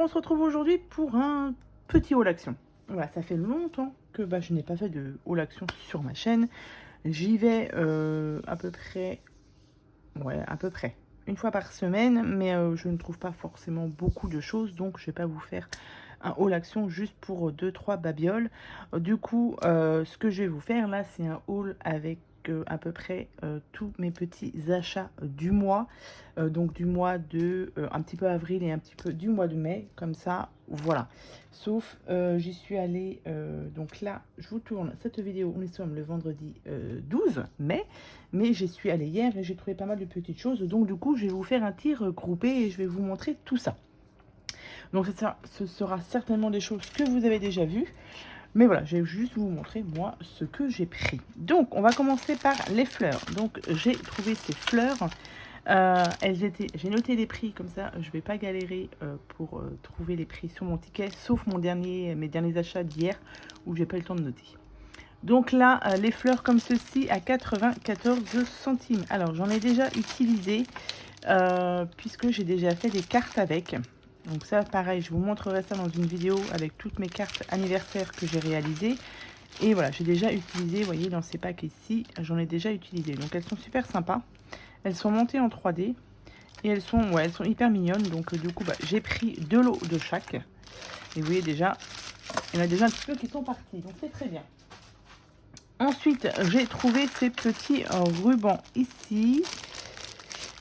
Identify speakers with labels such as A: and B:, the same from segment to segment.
A: on se retrouve aujourd'hui pour un petit haul action. Voilà, ça fait longtemps que je n'ai pas fait de haul action sur ma chaîne. J'y vais à peu près une fois par semaine, mais je ne trouve pas forcément beaucoup de choses, donc je vais pas vous faire un haul action juste pour 2-3 babioles. Du coup, ce que je vais vous faire là, c'est un haul avec à peu près tous mes petits achats du mois, donc du mois de un petit peu avril et un petit peu du mois de mai, comme ça, voilà. Sauf j'y suis allée, donc là je vous tourne cette vidéo, nous sommes le vendredi 12 mai, mais j'y suis allée hier et j'ai trouvé pas mal de petites choses, donc du coup je vais vous faire un tir groupé et je vais vous montrer tout ça. Donc ce sera certainement des choses que vous avez déjà vues. Mais voilà, je vais juste vous montrer, moi, ce que j'ai pris. Donc, on va commencer par les fleurs. Donc, j'ai trouvé ces fleurs. J'ai noté les prix, comme ça, je ne vais pas galérer pour trouver les prix sur mon ticket, sauf mes derniers achats d'hier, où j'ai pas eu le temps de noter. Donc là, les fleurs comme ceci, à 94 centimes. Alors, j'en ai déjà utilisé, puisque j'ai déjà fait des cartes avec. Donc ça, pareil, je vous montrerai ça dans une vidéo avec toutes mes cartes anniversaires que j'ai réalisées. Et voilà, j'ai déjà utilisé, vous voyez, dans ces packs ici, j'en ai déjà utilisé. Donc elles sont super sympas. Elles sont montées en 3D. Et elles sont hyper mignonnes. Donc du coup, j'ai pris 2 lots de chaque. Et vous voyez déjà, il y en a déjà un petit peu qui sont partis. Donc c'est très bien. Ensuite, j'ai trouvé ces petits rubans ici.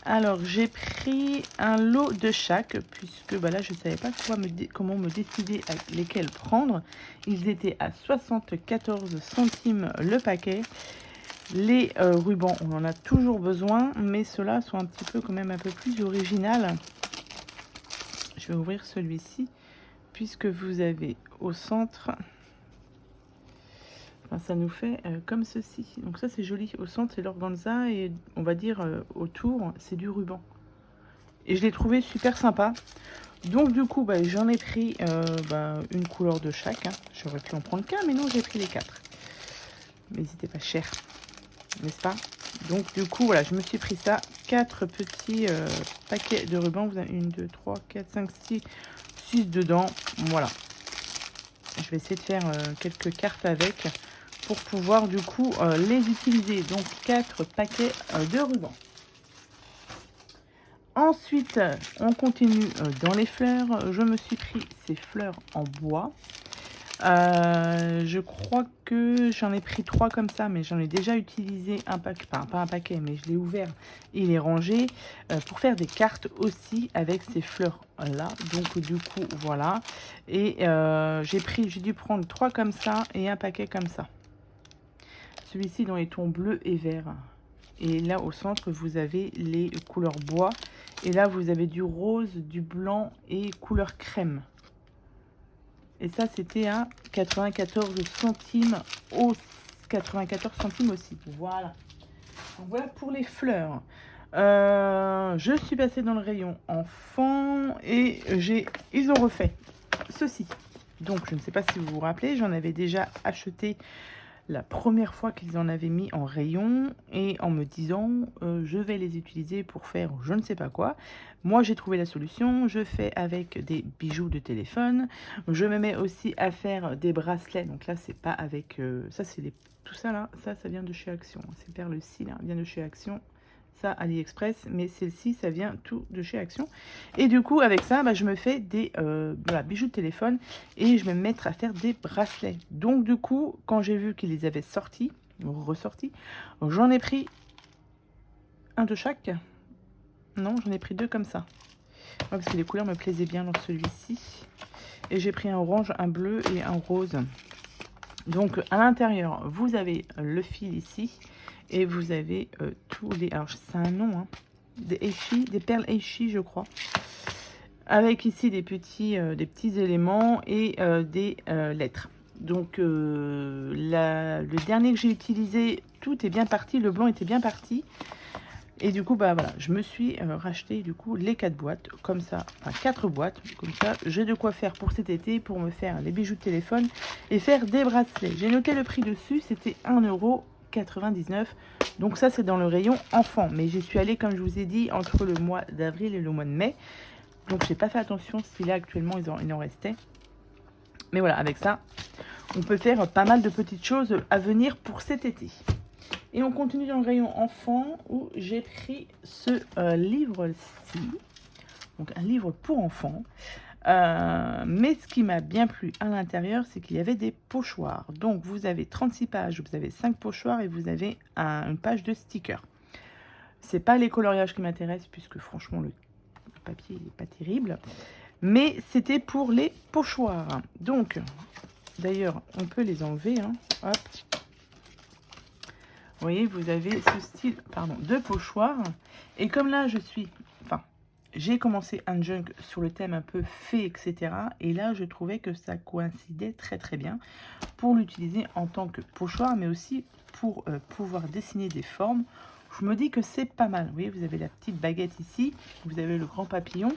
A: Alors, j'ai pris un lot de chaque, puisque là, je ne savais pas comment me décider à lesquels prendre. Ils étaient à 74 centimes le paquet. Les rubans, on en a toujours besoin, mais ceux-là sont un petit peu quand même un peu plus original. Je vais ouvrir celui-ci, puisque vous avez au centre... ça nous fait comme ceci. Donc ça, c'est joli. Au centre, c'est l'organza et on va dire autour, c'est du ruban. Et je l'ai trouvé super sympa. Donc du coup, j'en ai pris une couleur de chaque. Hein. J'aurais pu en prendre qu'un, mais non, j'ai pris les 4. Mais c'était pas cher, n'est-ce pas? Donc du coup, voilà, je me suis pris ça. 4 petits paquets de rubans. Vous avez 1, 2, 3, 4, 5, 6 dedans. Voilà. Je vais essayer de faire quelques cartes avec pour pouvoir du coup les utiliser. Donc 4 paquets de rubans. Ensuite, on continue dans les fleurs. Je me suis pris ces fleurs en bois. Je crois que j'en ai pris 3 comme ça, mais j'en ai déjà utilisé un paquet, pas un paquet, mais je l'ai ouvert et il est rangé pour faire des cartes aussi avec ces fleurs là. Donc du coup, voilà. Et j'ai dû prendre 3 comme ça et un paquet comme ça. Celui-ci dans les tons bleu et vert. Et là au centre vous avez les couleurs bois et là vous avez du rose, du blanc et couleur crème. Et ça c'était à 94 centimes 94 centimes aussi. Voilà. Donc voilà pour les fleurs. Je suis passée dans le rayon enfant et ils ont refait ceci. Donc je ne sais pas si vous vous rappelez, j'en avais déjà acheté la première fois qu'ils en avaient mis en rayon et en me disant je vais les utiliser pour faire je ne sais pas quoi. Moi j'ai trouvé la solution, je fais avec des bijoux de téléphone, je me mets aussi à faire des bracelets. Donc là c'est pas avec ça, c'est tout ça là, ça vient de chez Action, ces perles-ci là vient de chez Action. Ça AliExpress, mais celle-ci ça vient tout de chez Action. Et du coup avec ça je me fais des bijoux de téléphone et je vais me mettre à faire des bracelets. Donc du coup quand j'ai vu qu'ils les avaient ressortis, j'en ai pris un de chaque. Non, j'en ai pris 2 comme ça, parce que les couleurs me plaisaient bien dans celui-ci. Et j'ai pris un orange, un bleu et un rose. Donc à l'intérieur vous avez le fil ici et vous avez tous les, alors c'est un nom hein, des perles Eishi je crois, avec ici des petits éléments et des lettres. Donc le dernier que j'ai utilisé, tout est bien parti, le blanc était bien parti. Et du coup voilà, je me suis racheté du coup les 4 boîtes comme ça, enfin 4 boîtes comme ça, j'ai de quoi faire pour cet été, pour me faire les bijoux de téléphone et faire des bracelets. J'ai noté le prix dessus, c'était 1,99 €. Donc ça c'est dans le rayon enfant, mais j'y suis allée comme je vous ai dit entre le mois d'avril et le mois de mai. Donc j'ai pas fait attention si là actuellement il en restait. Mais voilà, avec ça, on peut faire pas mal de petites choses à venir pour cet été. Et on continue dans le rayon enfant où j'ai pris ce livre-ci. Donc un livre pour enfants. Mais ce qui m'a bien plu à l'intérieur, c'est qu'il y avait des pochoirs. Donc vous avez 36 pages, vous avez 5 pochoirs et vous avez une page de stickers. C'est pas les coloriages qui m'intéressent puisque franchement le papier n'est pas terrible. Mais c'était pour les pochoirs. Donc, d'ailleurs, on peut les enlever. Hein. Hop. Vous voyez, vous avez ce style de pochoir. Et comme là, j'ai commencé un junk sur le thème un peu fée, etc. Et là, je trouvais que ça coïncidait très très bien pour l'utiliser en tant que pochoir, mais aussi pour pouvoir dessiner des formes. Je me dis que c'est pas mal. Vous voyez, vous avez la petite baguette ici, vous avez le grand papillon.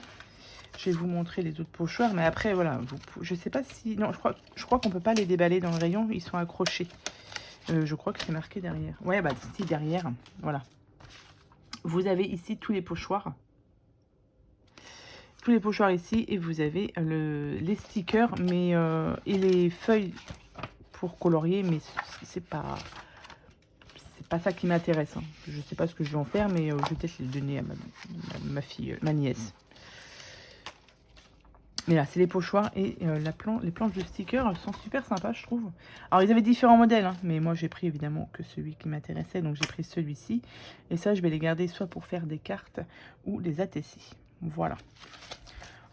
A: Je vais vous montrer les autres pochoirs, mais après, voilà, je sais pas si... Non, je crois qu'on peut pas les déballer dans le rayon, ils sont accrochés. Je crois que c'est marqué derrière. Ouais, bah, si, derrière, voilà. Vous avez ici tous les pochoirs. Tous les pochoirs ici, et vous avez les stickers mais et les feuilles pour colorier, mais c'est pas ça qui m'intéresse. Hein. Je sais pas ce que je vais en faire, mais je vais peut-être les donner à ma fille, ma nièce. Mais là, c'est les pochoirs et les planches de stickers sont super sympas, je trouve. Alors, ils avaient différents modèles, hein, mais moi, j'ai pris évidemment que celui qui m'intéressait, donc j'ai pris celui-ci. Et ça, je vais les garder soit pour faire des cartes ou des ATC. Voilà.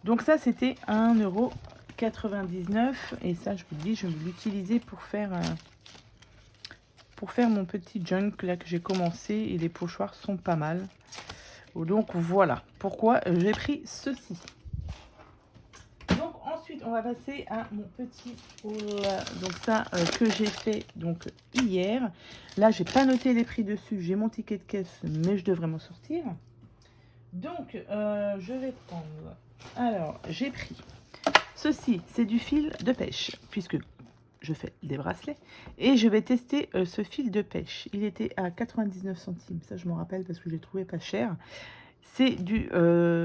A: Donc ça, c'était 1,99 €. Et ça, je vous dis, je vais l'utiliser pour faire mon petit junk là que j'ai commencé. Et les pochoirs sont pas mal. Donc voilà pourquoi j'ai pris ceci. Donc ensuite, on va passer à mon petit haul. Donc ça, que j'ai fait donc hier. Là, j'ai pas noté les prix dessus. J'ai mon ticket de caisse, mais je devrais m'en sortir. Donc, je vais prendre... Alors, j'ai pris ceci, c'est du fil de pêche, puisque je fais des bracelets. Et je vais tester ce fil de pêche. Il était à 99 centimes, ça je m'en rappelle parce que j'ai trouvé pas cher. C'est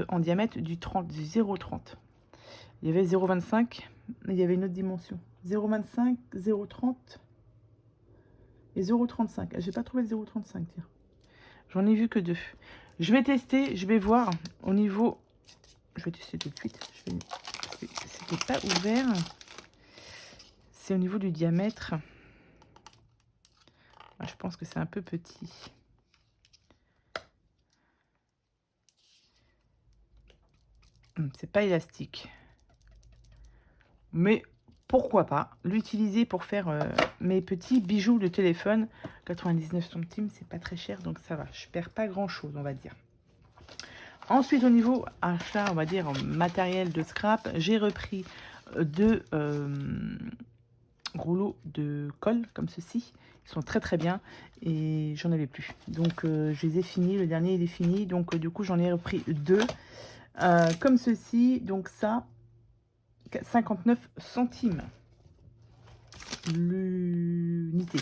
A: en diamètre du 0,30. Il y avait 0,25, mais il y avait une autre dimension. 0,25, 0,30 et 0,35. J'ai pas trouvé le 0,35, tiens. J'en ai vu que 2. Je vais tester, je vais voir au niveau... Je vais tester tout de suite. C'était pas ouvert. C'est au niveau du diamètre. Je pense que c'est un peu petit. C'est pas élastique. Mais pourquoi pas l'utiliser pour faire mes petits bijoux de téléphone. 99 centimes, c'est pas très cher, donc ça va. Je perds pas grand-chose, on va dire. Ensuite, au niveau achat, on va dire matériel de scrap, j'ai repris 2 rouleaux de colle comme ceci. Ils sont très très bien et j'en avais plus. Donc je les ai finis. Le dernier il est fini. Donc du coup j'en ai repris 2 comme ceci. Donc ça, 59 centimes l'unité.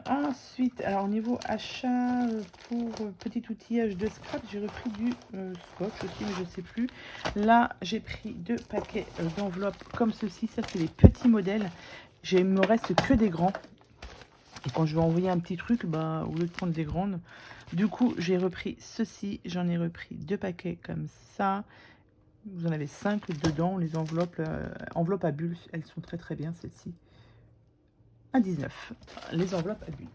A: Ensuite, alors au niveau achat pour petit outillage de scrap, j'ai repris du scotch aussi, mais je sais plus. Là, j'ai pris 2 paquets d'enveloppes comme ceci. Ça, c'est les petits modèles. Il me reste que des grands. Et quand je vais envoyer un petit truc, bah, au lieu de prendre des grandes, du coup, j'ai repris ceci. J'en ai repris 2 paquets comme ça. Vous en avez 5 dedans. Les enveloppes, enveloppes à bulles, elles sont très très bien, celles-ci. À 19, les enveloppes à bulles.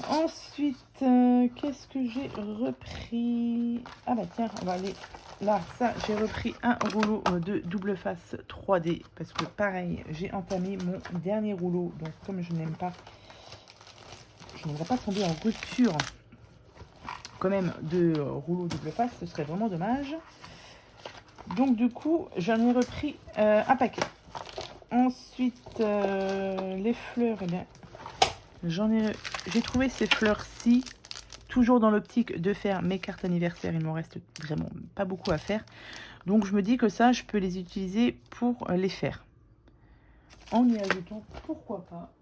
A: Ensuite, qu'est-ce que j'ai repris? Ah bah tiens, on va aller là. Ça, j'ai repris un rouleau de double face 3D parce que pareil, j'ai entamé mon dernier rouleau. Donc comme je n'aimerais pas tomber en rupture quand même de rouleau double face, ce serait vraiment dommage. Donc du coup, j'en ai repris un paquet. Ensuite, les fleurs, eh bien, j'ai trouvé ces fleurs-ci, toujours dans l'optique de faire mes cartes anniversaires. Il m'en reste vraiment pas beaucoup à faire. Donc, je me dis que ça, je peux les utiliser pour les faire. En y ajoutant, pourquoi pas,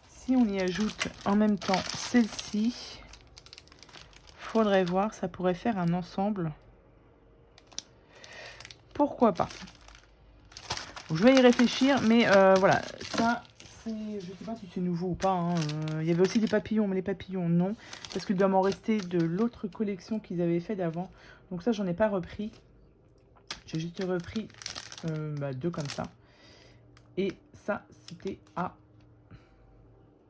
A: si on y ajoute en même temps celle-ci, faudrait voir, ça pourrait faire un ensemble. Pourquoi pas? Je vais y réfléchir, mais voilà, ça, c'est, je sais pas si c'est nouveau ou pas, hein. Il y avait aussi des papillons, mais les papillons, non. Parce qu'il doit m'en rester de l'autre collection qu'ils avaient fait d'avant. Donc ça, j'en ai pas repris. J'ai juste repris 2 comme ça. Et ça, c'était à...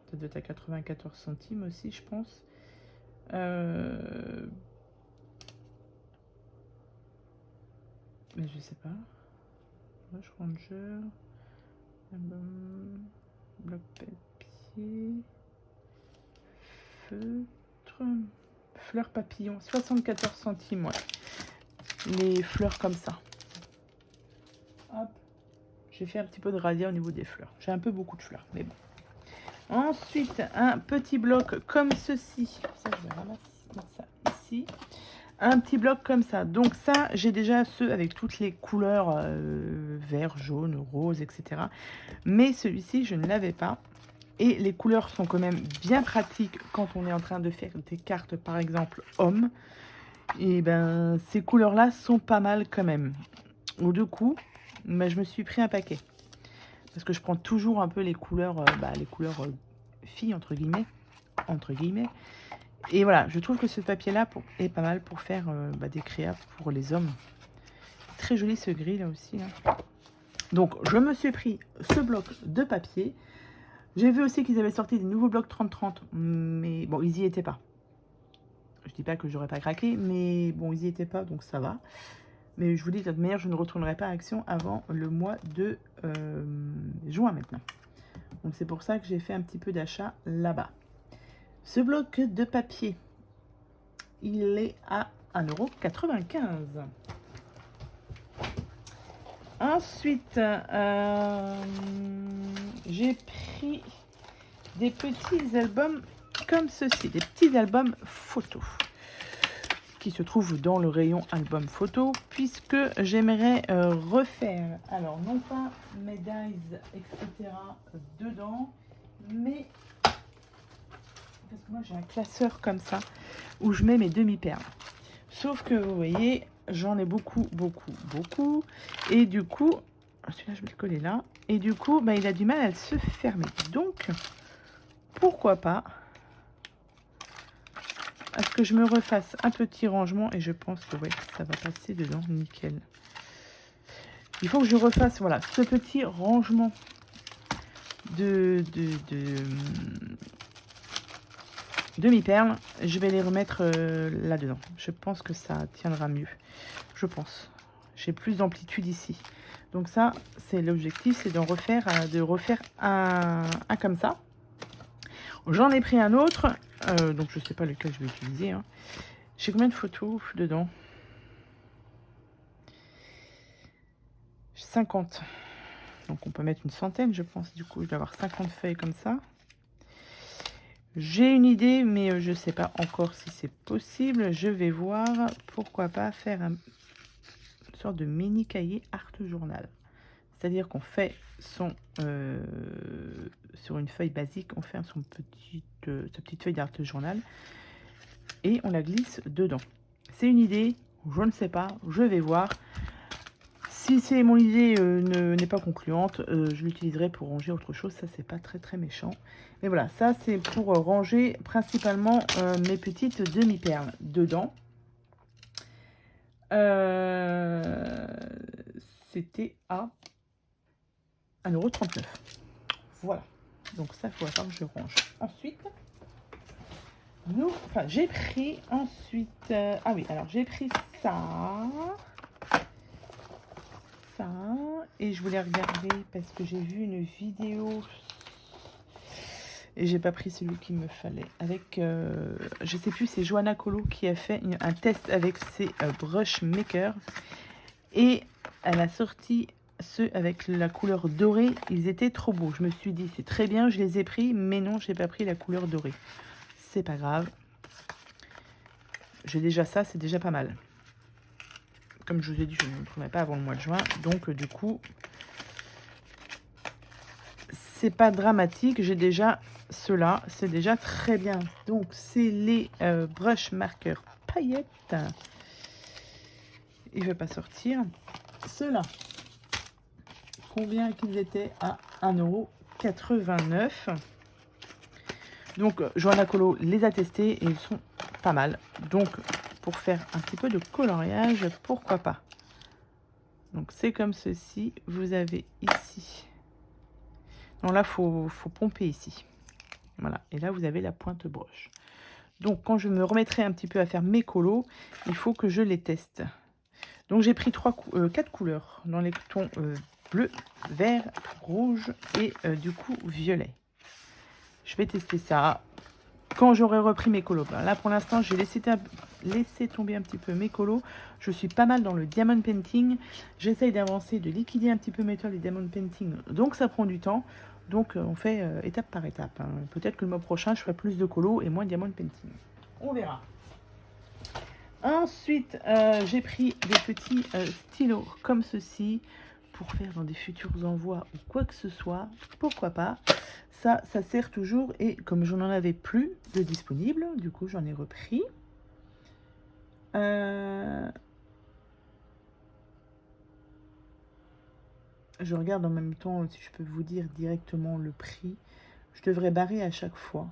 A: Ça doit être à 94 centimes aussi, je pense. Mais je sais pas. Rush Ranger. Bloc papier. Feutre. Fleurs papillons. 74 centimes, ouais. Les fleurs comme ça. Hop. J'ai fait un petit peu de radia au niveau des fleurs. J'ai un peu beaucoup de fleurs, mais bon. Ensuite, un petit bloc comme ceci. Ça, je vais ramasser ça ici. Un petit bloc comme ça. Donc ça, j'ai déjà ceux avec toutes les couleurs vert, jaune, rose, etc. Mais celui-ci, je ne l'avais pas. Et les couleurs sont quand même bien pratiques quand on est en train de faire des cartes, par exemple, hommes. Et ben, ces couleurs-là sont pas mal quand même. Donc, du coup, je me suis pris un paquet. Parce que je prends toujours un peu les couleurs filles, entre guillemets. Et voilà, je trouve que ce papier-là est pas mal pour faire des créas pour les hommes. Très joli ce gris là aussi. Là. Donc, je me suis pris ce bloc de papier. J'ai vu aussi qu'ils avaient sorti des nouveaux blocs 30-30. Mais bon, ils n'y étaient pas. Je dis pas que j'aurais pas craqué, mais bon, ils n'y étaient pas, donc ça va. Mais je vous dis, de toute manière, je ne retournerai pas à Action avant le mois de juin maintenant. Donc c'est pour ça que j'ai fait un petit peu d'achat là-bas. Ce bloc de papier, il est à 1,95 €. Ensuite, j'ai pris des petits albums comme ceci, des petits albums photos qui se trouvent dans le rayon album photo, puisque j'aimerais refaire, alors non pas mes dies, etc. dedans, mais parce que moi j'ai un classeur comme ça où je mets mes demi-perles. Sauf que vous voyez, j'en ai beaucoup. Et du coup, celui-là je vais le coller là. Et du coup, il a du mal à se fermer. Donc, pourquoi pas à ce que je me refasse un petit rangement. Et je pense que ouais, ça va passer dedans, nickel. Il faut que je refasse, voilà, ce petit rangement de demi-perles. Je vais les remettre là-dedans. Je pense que ça tiendra mieux. Je pense. J'ai plus d'amplitude ici. Donc ça, c'est l'objectif, c'est d'en refaire, un comme ça. J'en ai pris un autre. Donc je sais pas lequel je vais utiliser. Hein. J'ai combien de photos dedans? 50. Donc on peut mettre une centaine, je pense. Du coup, je dois avoir 50 feuilles comme ça. J'ai une idée, mais je ne sais pas encore si c'est possible. Je vais voir. Pourquoi pas faire une sorte de mini cahier art journal. C'est-à-dire qu'on fait son... sur une feuille basique, on fait sa petite feuille d'art journal. Et on la glisse dedans. C'est une idée, je ne sais pas, je vais voir. Si c'est mon idée n'est pas concluante, je l'utiliserai pour ranger autre chose. Ça, c'est pas très méchant. Mais voilà, ça, c'est pour ranger principalement mes petites demi-perles dedans. C'était à 1,39 €. Voilà. Donc ça, il faut attendre que je range. Ensuite, j'ai pris ensuite... ah oui, alors j'ai pris ça... et je voulais regarder parce que j'ai vu une vidéo et j'ai pas pris celui qu'il me fallait avec je sais plus, c'est Johanna Colo qui a fait un test avec ses brush maker et elle a sorti ceux avec la couleur dorée. Ils étaient trop beaux, je me suis dit c'est très bien, je les ai pris, mais non, j'ai pas pris la couleur dorée. C'est pas grave, j'ai déjà ça, c'est déjà pas mal. Comme je vous ai dit, je ne le trouvais pas avant le mois de juin. Donc, du coup, c'est pas dramatique. J'ai déjà ceux-là. C'est déjà très bien. Donc, c'est les brush markers paillettes. Il ne veut pas sortir. Ceux-là, combien qu'ils étaient à 1,89 €. Donc, Johanna Colo les a testés et ils sont pas mal. Donc, pour faire un petit peu de coloriage, pourquoi pas. Donc, c'est comme ceci. Vous avez ici. Non, là, faut pomper ici. Voilà. Et là, vous avez la pointe broche. Donc, quand je me remettrai un petit peu à faire mes colos, il faut que je les teste. Donc, j'ai pris 4 couleurs dans les tons bleu, vert, rouge et du coup, violet. Je vais tester ça quand j'aurai repris mes colos. Ben là, pour l'instant, j'ai laissé tomber un petit peu mes colos. Je suis pas mal dans le diamond painting. J'essaye d'avancer, de liquider un petit peu mes toiles et diamond painting. Donc, ça prend du temps. Donc, on fait étape par étape. Hein. Peut-être que le mois prochain, je ferai plus de colos et moins de diamond painting. On verra. Ensuite, j'ai pris des petits stylos comme ceci pour faire dans des futurs envois ou quoi que ce soit. Pourquoi pas. Ça sert toujours et comme je n'en avais plus de disponible, du coup, j'en ai repris. Je regarde en même temps si je peux vous dire directement le prix. Je devrais barrer à chaque fois.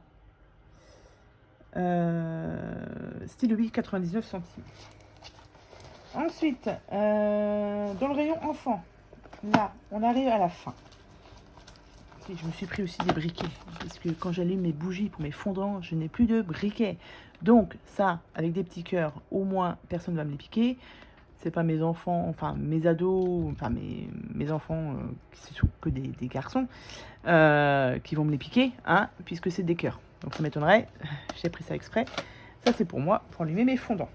A: Stylo 99 centimes. Ensuite, dans le rayon enfant, là, on arrive à la fin. Si, je me suis pris aussi des briquets, parce que quand j'allume mes bougies pour mes fondants, je n'ai plus de briquets. Donc ça, avec des petits cœurs, au moins, personne ne va me les piquer. C'est pas mes enfants, enfin mes ados, enfin mes enfants, qui sont que des garçons, qui vont me les piquer, hein, puisque c'est des cœurs. Donc ça m'étonnerait, j'ai pris ça exprès. Ça c'est pour moi, pour allumer mes fondants.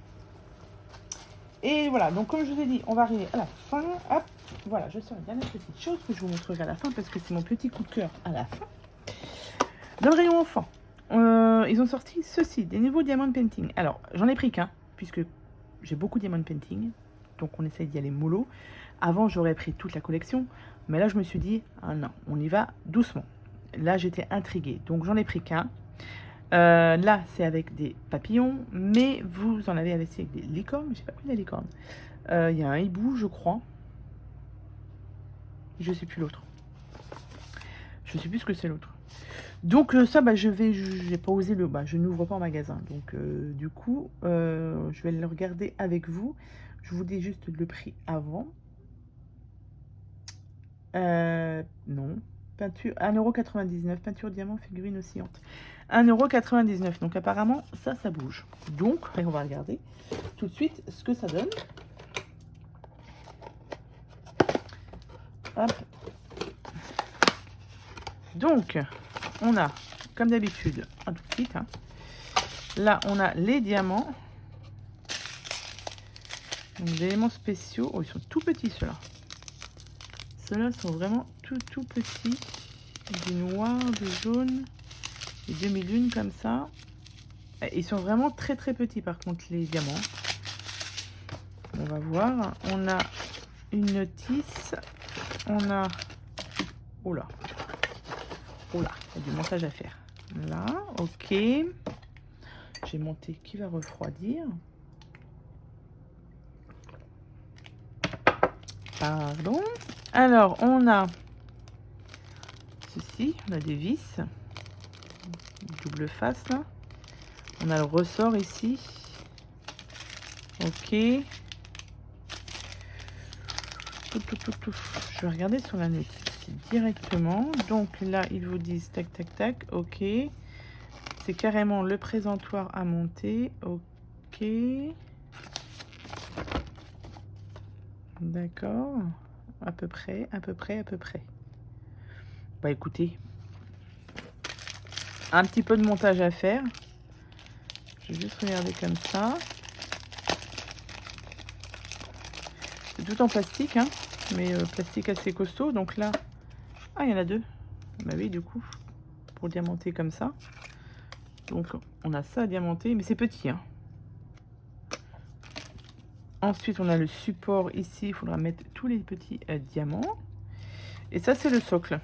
A: Et voilà, donc comme je vous ai dit, on va arriver à la fin. Hop, voilà, je sors une dernière petite chose que je vous montrerai à la fin parce que c'est mon petit coup de cœur à la fin. Dans le rayon enfant, ils ont sorti ceci, des nouveaux diamond painting. Alors, j'en ai pris qu'un, puisque j'ai beaucoup de diamond painting. Donc on essaye d'y aller mollo. Avant, j'aurais pris toute la collection. Mais là, je me suis dit, ah non, on y va doucement. Là, j'étais intriguée. Donc j'en ai pris qu'un. Là, c'est avec des papillons, mais vous en avez avec des licornes. J'ai pas pris la licorne. Il y a un hibou, je crois. Je sais plus l'autre. Je sais plus ce que c'est l'autre. Donc ça, bah, j'ai pas osé je n'ouvre pas en magasin. Donc du coup, je vais le regarder avec vous. Je vous dis juste le prix avant. Non. Peinture 1,99 €, peinture diamant, figurine oscillante. 1,99 €. Donc apparemment, ça bouge. Donc, on va regarder tout de suite ce que ça donne. Hop. Donc, on a, comme d'habitude, un tout petit. Hein. Là, on a les diamants. Donc, des éléments spéciaux. Oh, ils sont tout petits, ceux-là. Ceux-là sont vraiment tout petits. Du noir, du jaune, des demi-lunes comme ça. Ils sont vraiment très petits par contre les diamants. On va voir. On a une notice. On a... Oh là. Oh là, il y a du montage à faire. Là, ok. J'ai monté qui va refroidir. Pardon. Alors, on a ceci. On a des vis. Double face là. On a le ressort ici. Ok. Je vais regarder sur la notice directement. Donc là, ils vous disent tac, tac, tac. Ok. C'est carrément le présentoir à monter. Ok. D'accord. À peu près. Bah écoutez. Un petit peu de montage à faire. Je vais juste regarder comme ça. C'est tout en plastique, hein, mais plastique assez costaud. Donc là, ah, il y en a deux. Bah oui, du coup, pour diamanter comme ça. Donc, on a ça à diamanter, mais c'est petit. Hein. Ensuite, on a le support ici. Il faudra mettre tous les petits diamants. Et ça, c'est le socle.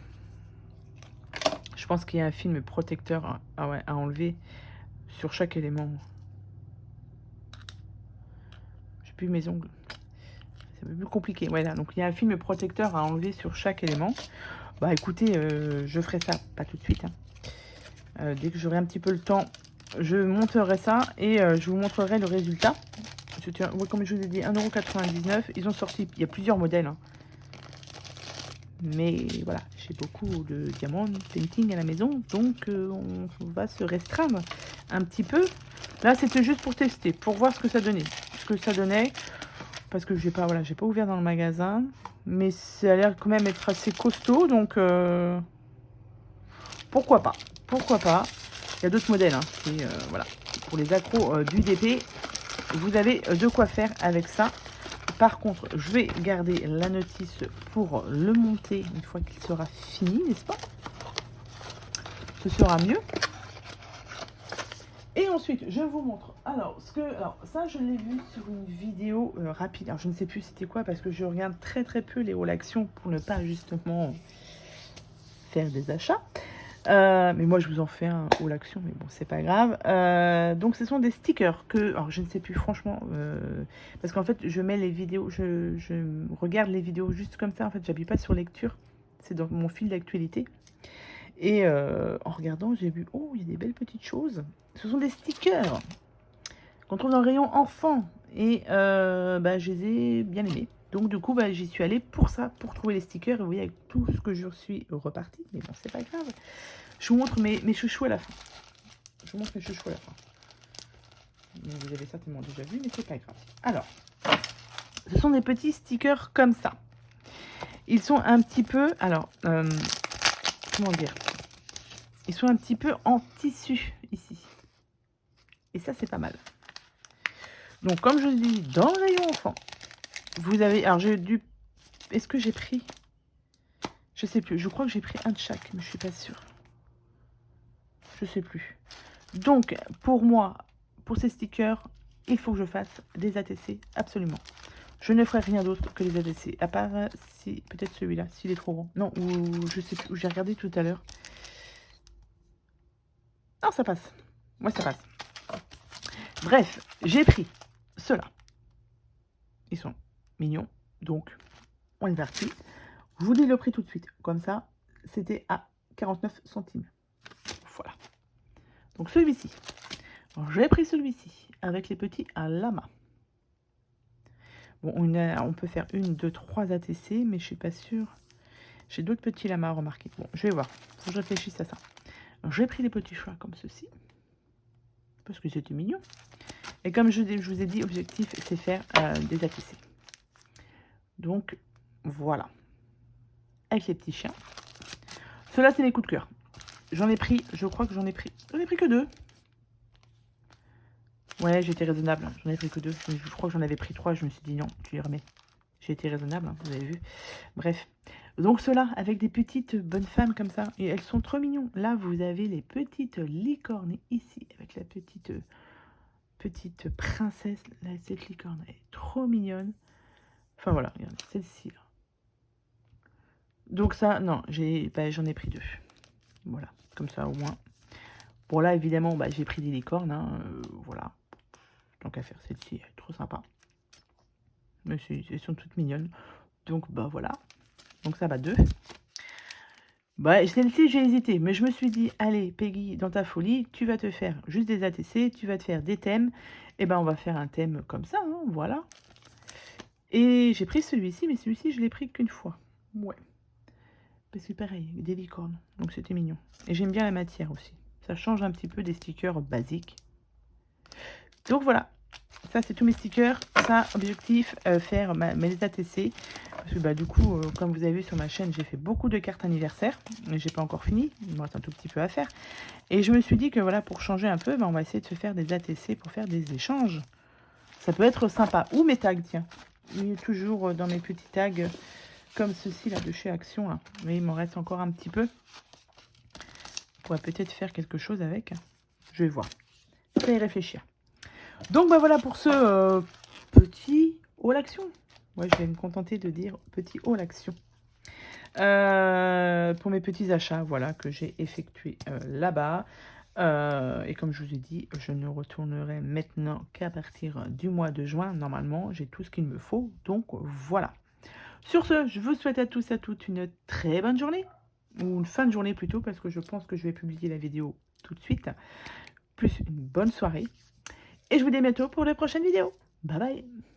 A: Je pense qu'il y a un film protecteur à enlever sur chaque élément. plus mes ongles. C'est un peu plus compliqué. Voilà, donc il y a un film protecteur à enlever sur chaque élément. Bah écoutez, je ferai ça, pas tout de suite. Dès que j'aurai un petit peu le temps, je monterai ça et je vous montrerai le résultat. Comme je vous ai dit, 1,99 €. Ils ont sorti, il y a plusieurs modèles. Hein. Mais voilà, j'ai beaucoup de diamants painting à la maison, donc on va se restreindre un petit peu. Là, c'était juste pour tester, pour voir ce que ça donnait. Ce que ça donnait, parce que j'ai pas ouvert dans le magasin. Mais ça a l'air quand même être assez costaud, donc pourquoi pas. Pourquoi pas. Il y a d'autres modèles, hein. Voilà. Pour les accros du DP, vous avez de quoi faire avec ça. Par contre, je vais garder la notice pour le monter une fois qu'il sera fini, n'est-ce pas? Ce sera mieux. Et ensuite, je vous montre. Alors, ça, je l'ai vu sur une vidéo rapide. Alors, je ne sais plus c'était quoi parce que je regarde très peu les haul actions pour ne pas justement faire des achats. Mais moi, je vous en fais un haul action, mais bon, c'est pas grave. Donc, ce sont des stickers que... Alors, je ne sais plus, franchement, parce qu'en fait, je mets les vidéos, je regarde les vidéos juste comme ça. En fait, j'appuie pas sur lecture. C'est dans mon fil d'actualité. Et en regardant, j'ai vu, oh, il y a des belles petites choses. Ce sont des stickers qu'on trouve dans le rayon enfant. Et je les ai bien aimés. Donc, du coup, j'y suis allée pour ça, pour trouver les stickers. Et vous voyez, avec tout ce que je suis repartie. Mais bon, c'est pas grave. Je vous montre mes chouchous à la fin. Vous avez certainement déjà vu, mais c'est pas grave. Alors, ce sont des petits stickers comme ça. Ils sont un petit peu... Alors, comment dire? Ils sont un petit peu en tissu, ici. Et ça, c'est pas mal. Donc, comme je dis, dans le rayon enfant, vous avez... Alors, j'ai dû... Est-ce que j'ai pris... Je sais plus. Je crois que j'ai pris un de chaque, mais je suis pas sûre. Je sais plus. Donc, pour moi, pour ces stickers, il faut que je fasse des ATC, absolument. Je ne ferai rien d'autre que les ATC, à part si peut-être celui-là, s'il est trop grand. Non, ou je sais plus, j'ai regardé tout à l'heure. Non, ça passe. Moi, ça passe. Bref, j'ai pris ceux-là. Ils sont mignons, donc on est parti. Je vous dis le prix tout de suite. Comme ça, c'était à 49 centimes. Voilà. Donc celui-ci. J'ai pris celui-ci avec les petits à lama. Bon, on peut faire 1, 2, 3 ATC, mais je suis pas sûre. J'ai d'autres petits lamas à remarquer. Bon, je vais voir. Faut que je réfléchisse à ça. J'ai pris les petits choix comme ceci. Parce que c'était mignon. Et comme je vous ai dit, l'objectif, c'est faire des ATC. Donc, voilà. Avec les petits chiens. Ceux-là, c'est les coups de cœur. J'en ai pris, je crois que j'en ai pris que 2. Ouais, j'ai été raisonnable. J'en ai pris que 2. Je crois que j'en avais pris 3. Je me suis dit non, tu les remets. J'ai été raisonnable, hein, vous avez vu. Bref. Donc ceux-là, avec des petites bonnes femmes comme ça. Et elles sont trop mignons. Là, vous avez les petites licornes ici. Avec la petite princesse. Là, cette licorne, elle est trop mignonne. Enfin voilà, regardez, celle-ci. Donc ça, non, j'en ai pris 2. Voilà, comme ça au moins. Bon là, évidemment, j'ai pris des licornes. Hein, voilà. Tant qu'à faire, celle-ci, elle est trop sympa. Mais elles sont toutes mignonnes. Donc, voilà. Donc, ça va 2. Celle-ci, j'ai hésité. Mais je me suis dit, allez, Peggy, dans ta folie, tu vas te faire juste des ATC. Tu vas te faire des thèmes. Et on va faire un thème comme ça. Hein, voilà. Et j'ai pris celui-ci. Mais celui-ci, je l'ai pris qu'une fois. Ouais. Parce que pareil, des licornes. Donc, c'était mignon. Et j'aime bien la matière aussi. Ça change un petit peu des stickers basiques. Donc, voilà. Ça, c'est tous mes stickers. Ça, objectif, faire mes ATC. Parce que du coup, comme vous avez vu sur ma chaîne, j'ai fait beaucoup de cartes anniversaires. Mais j'ai pas encore fini. Il me reste un tout petit peu à faire. Et je me suis dit que voilà, pour changer un peu, on va essayer de se faire des ATC pour faire des échanges. Ça peut être sympa. Ou mes tags, tiens. Il est toujours dans mes petits tags comme ceci là de chez Action. Là. Mais il m'en reste encore un petit peu. On pourrait peut-être faire quelque chose avec. Je vais voir. Je vais y réfléchir. Donc voilà pour ce petit haul action. Ouais, je vais me contenter de dire petit haul action. Pour mes petits achats, voilà, que j'ai effectués là-bas. Et comme je vous ai dit, je ne retournerai maintenant qu'à partir du mois de juin. Normalement, j'ai tout ce qu'il me faut, donc voilà. Sur ce, je vous souhaite à tous et à toutes une très bonne journée, ou une fin de journée plutôt, parce que je pense que je vais publier la vidéo tout de suite, plus une bonne soirée. Et je vous dis à bientôt pour les prochaines vidéos. Bye bye!